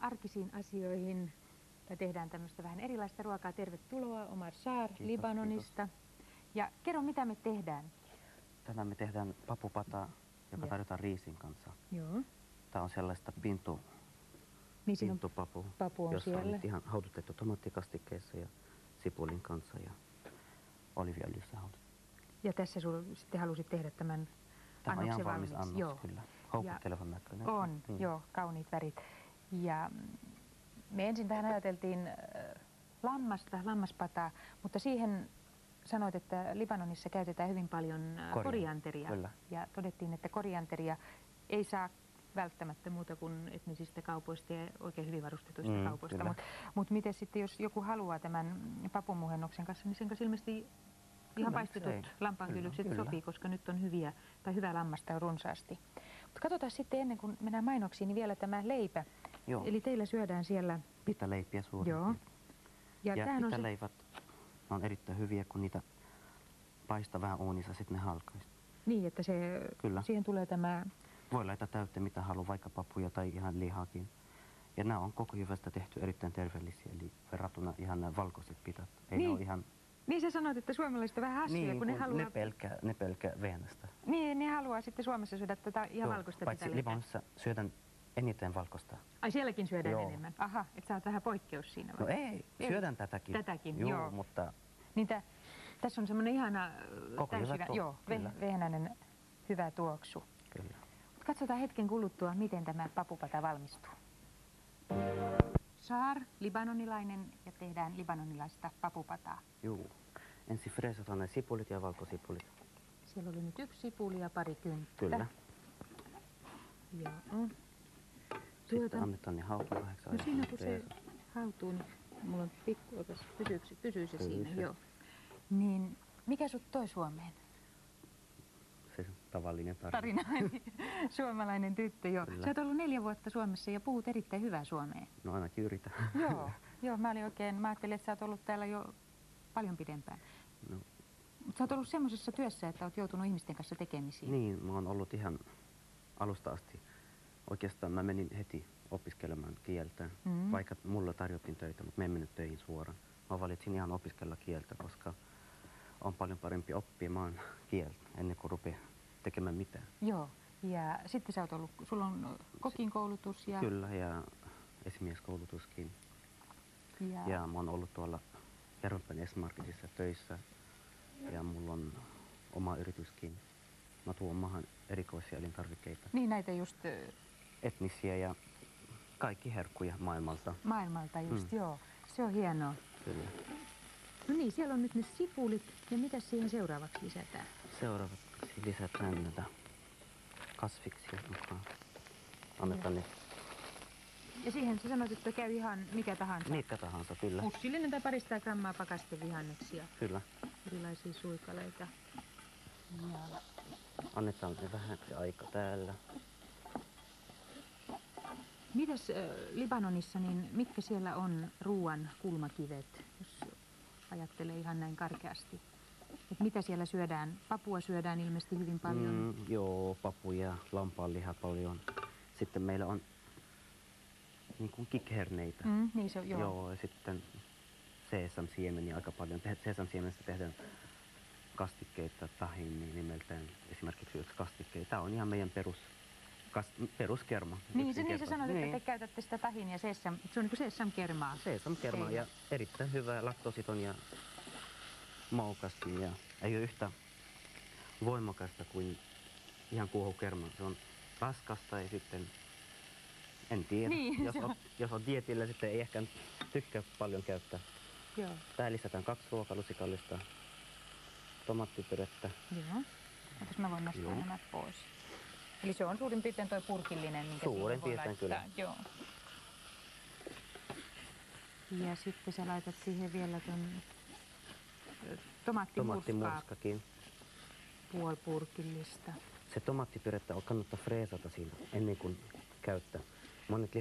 arkisiin asioihin. Ja tehdään tämmöistä vähän erilaista ruokaa. Tervetuloa Omar Saar Libanonista. Kiitos. Ja kerro, mitä me tehdään? Tänään me tehdään papupata, joka tarjotaan riisin kanssa. Joo. Tämä on sellaista pintupapu, jossa on ihan haudutettu tomaattikastikkeessa ja sipulin kanssa ja oliiviöljyssä haudutettu. Ja tässä sitten halusit tehdä tämän Tämä on ihan valmis annos, joo. Kyllä. Houkuttelevan näköinen. On, joo, kauniit värit. Ja me ensin vähän ajateltiin lammaspataa, mutta siihen sanoit, että Libanonissa käytetään hyvin paljon korianteria. Kyllä. Ja todettiin, että korianteria ei saa välttämättä muuta kuin etnisistä kaupoista ja oikein hyvin varustetuista kaupoista. Mutta miten sitten, jos joku haluaa tämän papumuhennoksen kanssa, niin sen kanssa ilmeisesti ihan paistetut lampaankyllykset sopii, koska nyt on hyvää lammasta on runsaasti. Mutta katsotaan sitten ennen kuin mennään mainoksiin, niin vielä tämä leipä. Joo. Eli teillä syödään siellä pitaleipiä suurin. Joo. Ja pitaleivät on erittäin hyviä, kun niitä paistaa vähän uunissa, sitten ne halkaisi. Niin, että siihen tulee tämä... Voi laittaa täyteen mitä haluaa, vaikka papuja tai ihan lihaakin. Ja nämä on koko jyvästä tehty erittäin terveellisiä, eli verrattuna ihan nämä valkoiset pitat. Ei ne ole ihan... Niin sä sanoit, että suomalaiset on vähän hassuja, kun ne haluaa... Ne pelkää vehnästä. Niin, ne haluaa sitten Suomessa syödä tätä ihan valkoista pitaleipää. Paitsi Libanonissa syödään eniten valkoista. Ai sielläkin syödään enemmän? Aha, että sä oot vähän poikkeus siinä vai? No ei, syödään tätäkin. Tätäkin, joo. Mutta... Niin tässä on semmoinen ihana vehnäinen hyvä tuoksu. Kyllä. Katsotaan hetken kuluttua, miten tämä papupata valmistuu. Saar, libanonilainen, ja tehdään libanonilaista papupataa. Joo. Ensin freesataan ne sipulit ja valkosipulit. Siellä oli nyt 1 sipuli ja pari kynttä. Kyllä. Joo. Sitten annetaan ne hautua 8 No siinä kun se hautuu, niin mulla on pysyy se siinä. Joo. Niin mikä sut toi Suomeen? Se tavallinen tarina. Suomalainen tyttö, joo. Kyllä. Sä oot ollut 4 vuotta Suomessa ja puhut erittäin hyvää suomea. No ainakin yritän. Joo, mä ajattelin, että sä oot ollut täällä jo paljon pidempään. No. Mutta sä oot ollut semmoisessa työssä, että oot joutunut ihmisten kanssa tekemisiin. Niin, mä oon ollut ihan alusta asti. Oikeastaan mä menin heti opiskelemaan kieltä, vaikka mulla tarjottiin töitä, mutta mä en mennyt töihin suoraan. Mä valitsin ihan opiskella kieltä, koska on paljon parempi oppimaan kieltä ennen kuin rupeaa tekemään mitään. Joo, ja sitten sä oot ollut, sulla on kokin koulutus ja... Kyllä, ja esimieskoulutuskin. Ja mä oon ollut tuolla Järvenpään S-Marketissa töissä, ja mulla on oma yrityskin. Mä tuon maahan erikoisia elintarvikkeita. Niin, näitä just... Etnisiä ja kaikki herkkuja maailmalta. Maailmalta just, joo. Se on hienoa. Kyllä. No niin, siellä on nyt ne sipulit. Ja mitä siihen seuraavaksi lisätään? Seuraavaksi lisätään näitä kasviksia mukaan. Annetaan ne. Ja siihen sä sanoit, että käy ihan mikä tahansa? Mikä tahansa, kyllä. Pussillinen tai 200 grammaa pakastevihanneksia. Kyllä. Erilaisia suikaleita. Ja... Annetaan ne vähäksi aika täällä. Mitäs Libanonissa, niin mitkä siellä on ruoan kulmakivet, jos ajattelee ihan näin karkeasti? Et mitä siellä syödään? Papua syödään ilmeisesti hyvin paljon. Joo, papuja, lampaanliha paljon. Sitten meillä on niin kuin kikherneitä. Niin se, joo. Joo, ja sitten seesamsiemeniä aika paljon. Seesamsiemenestä tehdään kastikkeita, tahini nimeltään esimerkiksi yksi kastikkeita. Tämä on ihan meidän peruskerma. Niin sä sanoit, että te käytätte sitä tahinia, se on niin kuin seesamkermaa. Seesamkermaa ja erittäin hyvä laktositon ja maukaskin ja ei ole yhtä voimakasta kuin ihan kuohukerma. Se on raskasta ja sitten en tiedä, niin, jos on dietillä, sitten ei ehkä tykkää paljon käyttää. Joo. Tää lisätään 2 ruokalusikallista tomaattipyrettä. Joo. Entäs mä voin nostaa nämä pois? Eli se on suurin piirtein toi purkillinen, minkä suurin piirtein kyllä. Joo. Ja sitten sä laitat siihen vielä ton tomaattimurskakin. Puolipurkillista. Se tomaattipyrettä kannattaa freesata siinä ennen kuin käyttää. Monet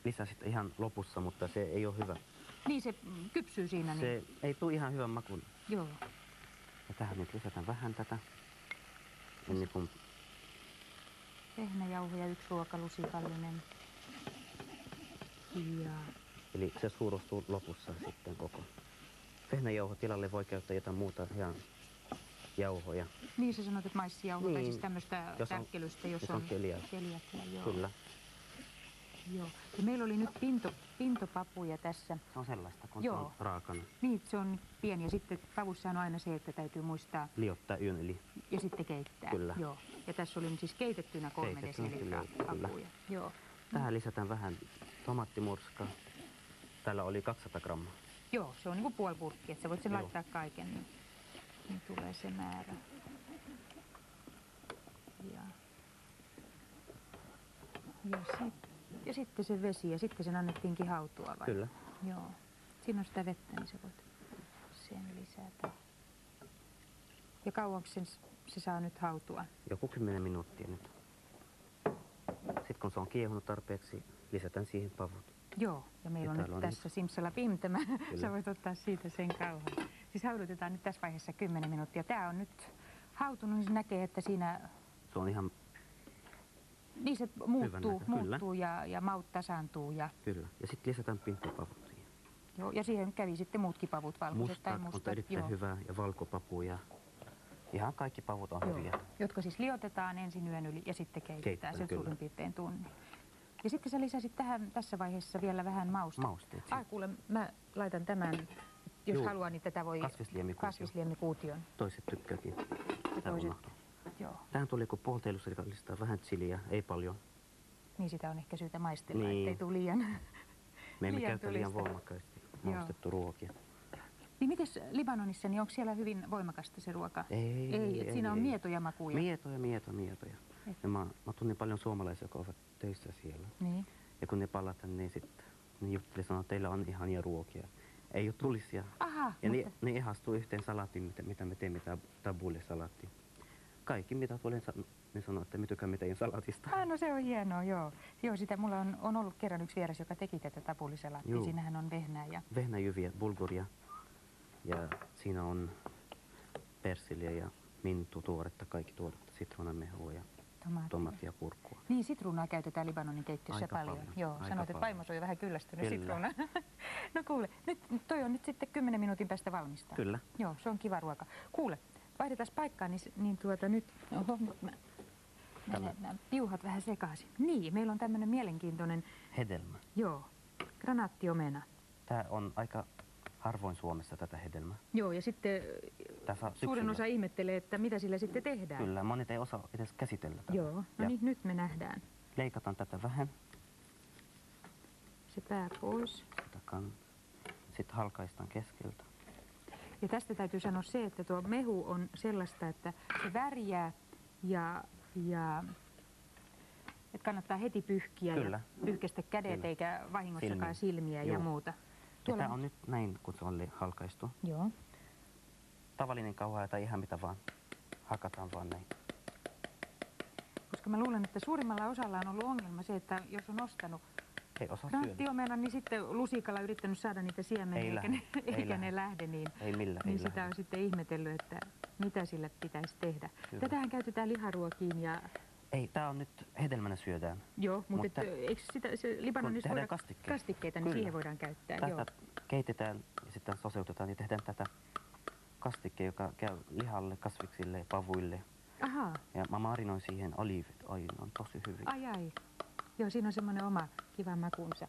lisää sitä ihan lopussa, mutta se ei ole hyvä. Niin se kypsyy siinä. Se niin. ei tule ihan hyvän makuun. Joo. Ja tähän nyt lisätään vähän tätä. Ennen kuin... Vehnäjauhoja 1 ruokalusikallinen. Ja Eli se suurostuu lopussa sitten koko. Vehnäjauho tilalle voi käyttää jotain muuta ihan jauhoja. niin sä sanot, että maissijauho tai Niin, siis tämmöistä jos on- tärkkelystä, jos jos on keliakia. Joo. Kyllä, Joo. Ja meillä oli nyt pintopapuja tässä. se on sellaista, kun Joo. se on raakana. Niin, se on pieni ja sitten pavussa on aina se, että täytyy muistaa Liottaa yön yli. ja sitten keittää. Kyllä. Joo. Ja tässä oli siis keitettynä 3 Keitettynä, desilitraa kyllä. papuja. Joo. Tähän lisätään vähän tomaattimurskaa. Täällä oli 200 grammaa. Joo, se on niinku puoli purkki, että sä voit sen Joo. laittaa kaiken, niin tulee se määrä. Ja sitten se vesi ja sitten sen annettiinkin hautua vai? Kyllä. Joo. Siinä on sitä vettä, niin sä voit sen lisätä. Ja kauanko se saa nyt hautua? Joku 10 minuuttia nyt. Sitten kun se on kiehunut tarpeeksi, lisätään siihen pavut. Joo, ja meillä Ja on täällä nyt on tässä simsalabim tämä. Kyllä. Sä voit ottaa siitä sen kauhan. Siis haudutetaan nyt tässä vaiheessa 10 minuuttia. Tää on nyt hautunut, niin se näkee, että siinä Se on ihan niin se muuttuu ja maut tasaantuu. Ja, kyllä. Ja sitten lisätään pintopavut siihen. joo, ja siihen kävi sitten muutkin pavut, valkoiset tai Mustat, mustat. on erittäin hyvä ja valkopapu ja ihan kaikki pavut on hyviä. Jotka siis liotetaan ensin yön yli ja sitten keitetään sen kyllä. suurin piirtein tunnin. Ja sitten sä lisäsit tässä vaiheessa vielä vähän maustetta. Mausteet. Ai kuule, mä laitan tämän, jos Juu. haluaa, niin tätä voi kasvisliemikuution. Toiset tykkääkin. Ja toiset, joo. Tähän tuli kun puoliteillusrikallista vähän chiliä, ei paljon. Niin sitä on ehkä syytä maistella, Niin. ettei tule liian. Me emme Liian käytä liian tulista. voimakkaasti maustettu ruokia. Niin mites Libanonissa, niin onko siellä hyvin voimakasta se ruoka? Ei, siinä on mietoja makuja. Mietoja. Ja mä tunnen paljon suomalaisia, jotka ovat töissä siellä. Niin. Ja kun ne palataan, niin sitten ne jutteli sanoo, että teillä on ihania ruokia. Ei ole tulisia. Aha, Ja mutta, ne ihastuu yhteen salaattiin, mitä me teemme, tabule-salaatti. Kaikki mitä tulee, ne sanoo, että me tykkäämme teidän salaatista. no se on hienoa, joo. Joo, sitä mulla on ollut kerran yksi vieras, joka teki tätä tapulisalaattia. Juu. Siinähän on vehnää ja Vehnäjyviä, bulguria ja siinä on persiliä ja mintu tuoretta, kaikki tuoretta, sitruunamehua ja tomaattia ja kurkkua. Niin, sitruunaa käytetään Libanonin keittiössä Aika paljon. paljon, Joo, aika sanoit, että paljon. vaimos on jo vähän kyllästynyt Kyllä. sitruunaan. No kuule, nyt toi on nyt sitten 10 minuutin päästä valmista. Kyllä. Joo, se on kiva ruoka. Kuule, vaihdetaan paikkaa, niin nyt, oho, nyt mä nämä piuhat vähän sekaisin. Niin, meillä on tämmöinen mielenkiintoinen, Hedelmä. joo, granaattiomena. Tämä on aika harvoin Suomessa tätä hedelmää. Joo, ja sitten Tää saa suurin syksyllä. osa ihmettelee, että mitä sillä sitten tehdään. Kyllä, monet ei osaa edes käsitellä tätä. Joo, no Ja niin, nyt me nähdään. leikataan tätä vähän. Se pää pois. Sitten halkaistaan keskeltä. Ja tästä täytyy sanoa se, että tuo mehu on sellaista, että se värjää ja että kannattaa heti pyyhkiä Kyllä. ja pyyhkäistä kädet Kyllä. eikä vahingossakaan silmiä ja Joo. muuta. Ja tämä on nyt näin, kun se on halkaistu. Joo. Tavallinen kauha tai ihan mitä vaan. Hakataan vaan näin. Koska mä luulen, että suurimmalla osalla on ollut ongelma se, että jos on ostanut Ei osaa syödä. granaattiomena, niin sitten lusikalla yrittänyt saada niitä siemeniä, Ei eikä, lähde, ei eikä ne lähde. lähde, niin, Ei millään, niin ei sitä lähde. on sitten ihmetellyt, että mitä sille pitäisi tehdä. Kyllä. Tätähän käytetään liharuokiin ja Ei, tää on nyt hedelmänä syödään. joo, mutta Mutta eikö se Libanonissa tehdään voida kastikkeita. niin Kyllä. siihen voidaan käyttää. Joo. Tätä keitetään ja sitten soseutetaan ja tehdään tätä kastikkea, joka käy lihalle, kasviksille, pavuille. Ahaa, Ja mä marinoin siihen oliivit. Ai, ne on tosi hyviä. ai. Joo, siinä on semmoinen oma kiva makunsa.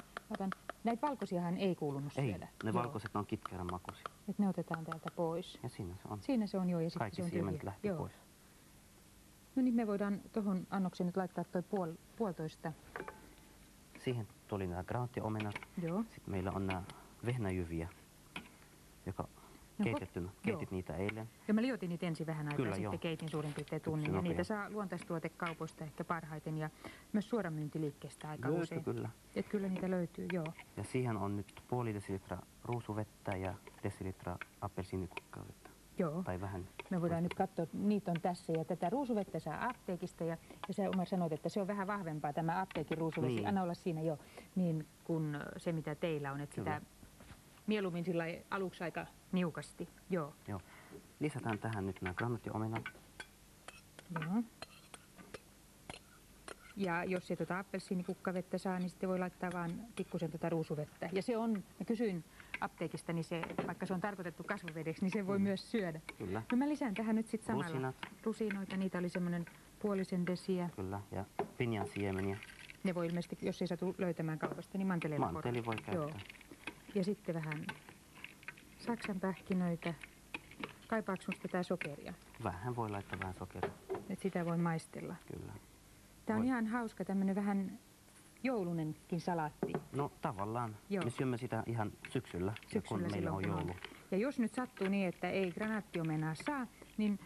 Näitä valkoisiahan ei kuulunut Ei, syödä. ne Joo. valkoiset on kitkerän makuisia. Et ne otetaan täältä pois. Ja siinä se on. Siinä se on joo, ja sitten Kaikki se on siemenet tyhjä. lähti Joo. pois. No niin, me voidaan tuohon annokseen nyt laittaa toi puolitoista. Siihen tuli nämä granaatiomenat. Joo. Sitten meillä on nämä vehnäjyviä, joka keitettynä. Keitit niitä eilen. Ja mä liotin niitä ensin vähän aikaa, Kyllä, sitten joo. keitin suurin piirtein tunnin. Yksi Ja niitä nopea. saa luontaistuotekaupoista ehkä parhaiten ja myös suoramyyntiliikkeestä aika Löytyy usein. kyllä. Et kyllä niitä löytyy, joo. Ja siihen on nyt puoli desilitraa ruusuvettä ja desilitraa appelsiinikukkavettä. Joo. Tai vähän. Me voidaan nyt katsoa, niitä on tässä ja tätä ruusuvettä saa apteekista ja sä Omar sanoit, että se on vähän vahvempaa tämä apteekin ruusuvesi, Niin. anna olla siinä jo, niin kuin se mitä teillä on, että sitä Kyllä. mieluummin sillä lailla aluksi aika niukasti, joo. Joo. Lisätään tähän nyt nämä granaattiomena. Joo. Ja jos ei appelsiinikukkavettä saa, niin sitten voi laittaa vaan pikkusen ruusuvettä. Ja se on, mä kysyin apteekista, niin se, vaikka se on tarkoitettu kasvovedeksi, niin se voi myös syödä. Kyllä. No mä lisään tähän nyt sitten samalla Rusinat. rusinoita, niitä oli semmoinen 0,5 desiä. Kyllä, ja pinjan siemeniä. Ne voi ilmeisesti, jos ei satu löytämään kaupasta, niin manteleilla Manteli voi käyttää. Joo. Ja sitten vähän saksan pähkinöitä. Kaipaako sinusta tätä sokeria? Vähän voi laittaa vähän sokeria. Et sitä voi maistella. Kyllä. Tämä on Voi. ihan hauska, tämmöinen vähän joulunenkin salaatti. No tavallaan. Joo. Me syömme sitä ihan syksyllä kun meillä silloin, on kun joulu. Ja jos nyt sattuu niin, että ei granaattiomenaa saa, niin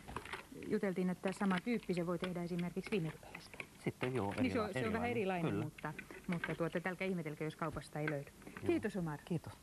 juteltiin, että sama tyyppi se voi tehdä esimerkiksi viinirypälestä. Sitten joo, Niin se on vähän erilainen, Kyllä. mutta tälläkään ihmetelkö, jos kaupasta ei löydy. Joo. Kiitos Omar. Kiitos.